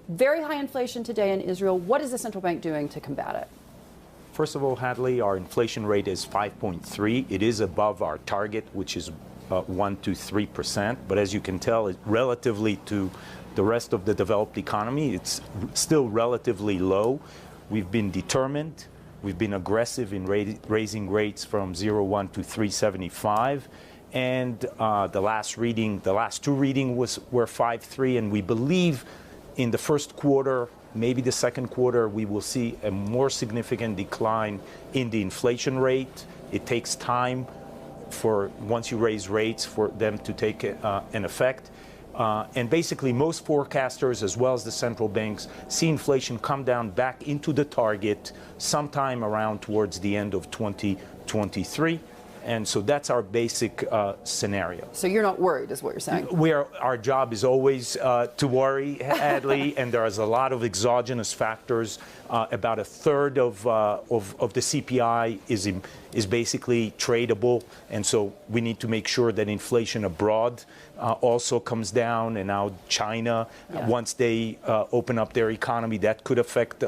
Very high inflation today in Israel. What is the central bank doing to combat it? First of all, Hadley, our inflation rate is 5.3. It is above our target, which is 1 to 3%. But as you can tell, relatively to the rest of the developed economy, it's still relatively low. We've been determined. We've been aggressive in raising rates from 0.1 to 3.75. And the last two readings were 5.3. And we believe in the first quarter, maybe the second quarter, we will see a more significant decline in the inflation rate. It takes time for, once you raise rates, for them to take an effect. And basically, most forecasters, as well as the central banks, see inflation come down back into the target sometime around towards the end of 2023. And so that's our basic scenario. So you're not worried, is what you're saying? Our job is always to worry, Hadley, and there is a lot of exogenous factors. About a third of the CPI is basically tradable, and so we need to make sure that inflation abroad also comes down. And now China, once they open up their economy, that could affect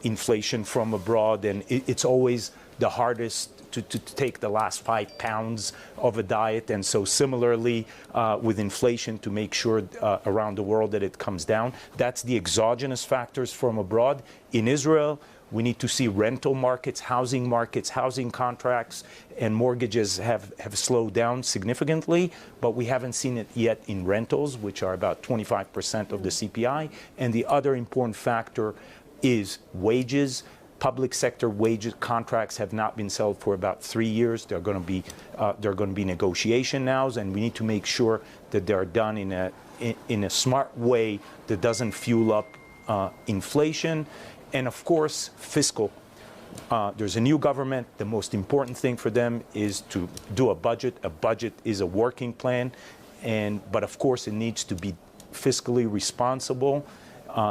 inflation from abroad, and it's always the hardest to take the last 5 pounds of a diet. And so similarly with inflation, to make sure around the world that it comes down. That's the exogenous factors from abroad. In Israel, we need to see rental markets, housing contracts, and mortgages have slowed down significantly, but we haven't seen it yet in rentals, which are about 25% of the CPI. And the other important factor is wages. Public sector wages contracts have not been settled for about 3 years. They're going to be negotiation now, and we need to make sure that they're done in a smart way that doesn't fuel up inflation. And of course, fiscal. There's a new government. The most important thing for them is to do a budget. A budget is a working plan, but of course, it needs to be fiscally responsible.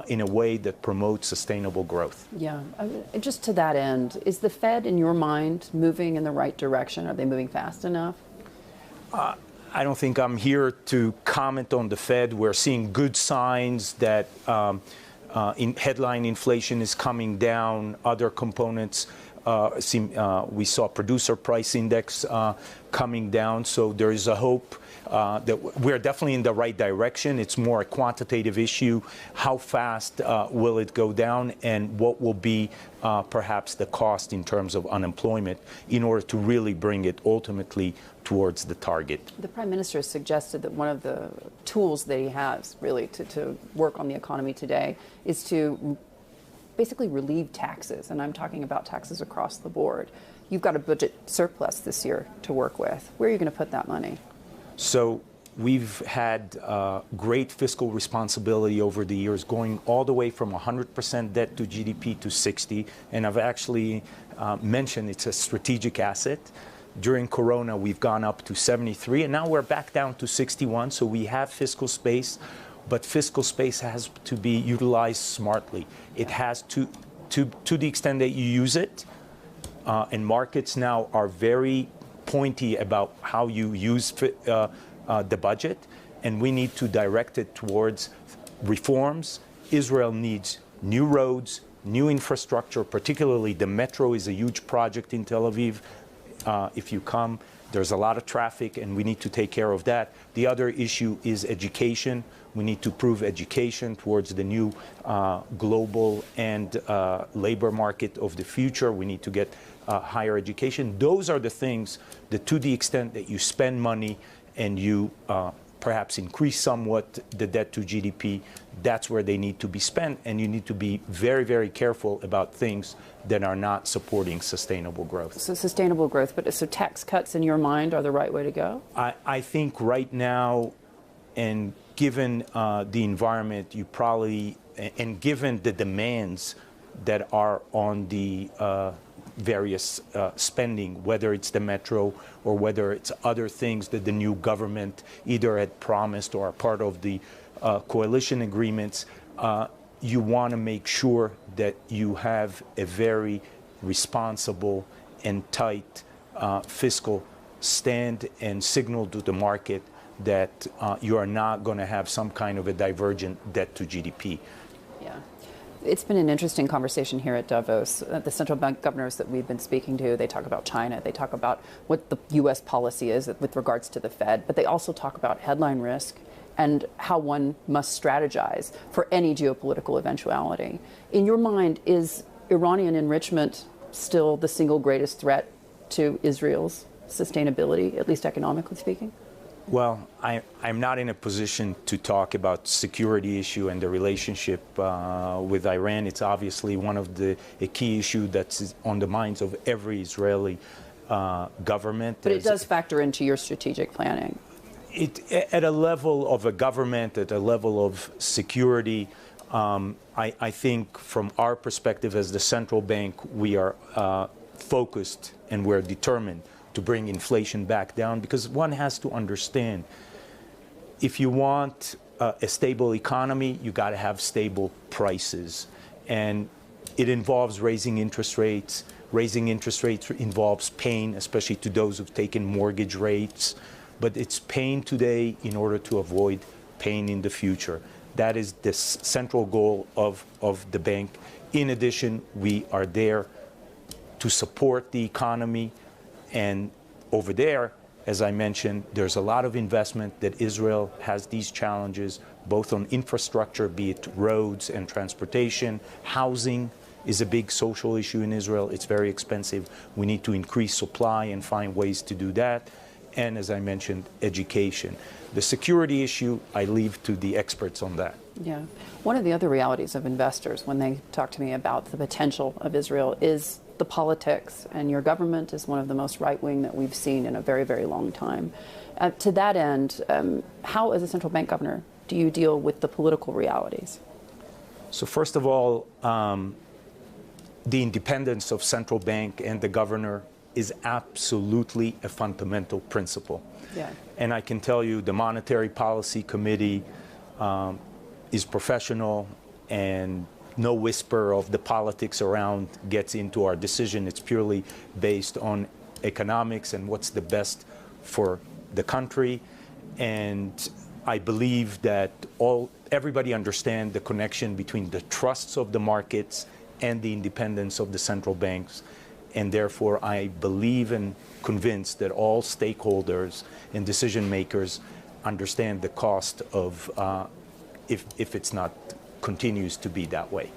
In a way that promotes sustainable growth. Yeah. Just to that end, is the Fed, in your mind, moving in the right direction? Are they moving fast enough? I don't think I'm here to comment on the Fed. We're seeing good signs that headline inflation is coming down. Other components we saw producer price index coming down. So there is a hope that we're definitely in the right direction. It's more a quantitative issue. How fast will it go down, and what will be perhaps the cost in terms of unemployment in order to really bring it ultimately towards the target? The Prime Minister has suggested that one of the tools that he has really to work on the economy today is to basically relieve taxes, and I'm talking about taxes across the board. You've got a budget surplus this year to work with. Where are you going to put that money? So we've had great fiscal responsibility over the years, going all the way from 100% debt to GDP to 60. And I've actually mentioned it's a strategic asset. During Corona, we've gone up to 73, and now we're back down to 61. So we have fiscal space, but fiscal space has to be utilized smartly. It has to the extent that you use it, and markets now are very pointy about how you use the budget, and we need to direct it towards reforms. Israel needs new roads, new infrastructure, particularly the metro is a huge project in Tel Aviv. If you come, there's a lot of traffic, and we need to take care of that. The other issue is education. We need to prove education towards the new global and labor market of the future. We need to get higher education. Those are the things that, to the extent that you spend money and you perhaps increase somewhat the debt to GDP, that's where they need to be spent. And you need to be very, very careful about things that are not supporting sustainable growth. So sustainable growth, but so tax cuts in your mind are the right way to go? I think right now, and given the environment, you probably, and given the demands that are on the various spending, whether it's the metro or whether it's other things that the new government either had promised or are part of the coalition agreements, you want to make sure that you have a very responsible and tight fiscal stand and signal to the market that you are not going to have some kind of a divergent debt to GDP. Yeah. It's been an interesting conversation here at Davos. The central bank governors that we've been speaking to, they talk about China, they talk about what the U.S. policy is with regards to the Fed, but they also talk about headline risk and how one must strategize for any geopolitical eventuality. In your mind, is Iranian enrichment still the single greatest threat to Israel's sustainability, at least economically speaking? Well, I'm not in a position to talk about security issue and the relationship with Iran. It's obviously one of a key issue that's on the minds of every Israeli government. But it does factor into your strategic planning. At a level of a government, at a level of security, I think from our perspective as the central bank, we are focused and we're determined to bring inflation back down, because one has to understand, if you want a stable economy, you got to have stable prices. And it involves raising interest rates. Raising interest rates involves pain, especially to those who've taken mortgage rates. But it's pain today in order to avoid pain in the future. That is the central goal of the bank. In addition, we are there to support the economy. And over there, as I mentioned, there's a lot of investment that Israel has these challenges, both on infrastructure, be it roads and transportation. Housing is a big social issue in Israel. It's very expensive. We need to increase supply and find ways to do that. And as I mentioned, education. The security issue, I leave to the experts on that. Yeah. One of the other realities of investors when they talk to me about the potential of Israel is the politics, and your government is one of the most right-wing that we've seen in a very, very long time. To that end, how, as a central bank governor, do you deal with the political realities? So first of all, the independence of central bank and the governor is absolutely a fundamental principle. Yeah. And I can tell you the Monetary Policy Committee is professional, and no whisper of the politics around gets into our decision. It's purely based on economics and what's the best for the country. And I believe that everybody understands the connection between the trusts of the markets and the independence of the central banks. And therefore, I believe and convinced that all stakeholders and decision makers understand the cost of if it's not continues to be that way.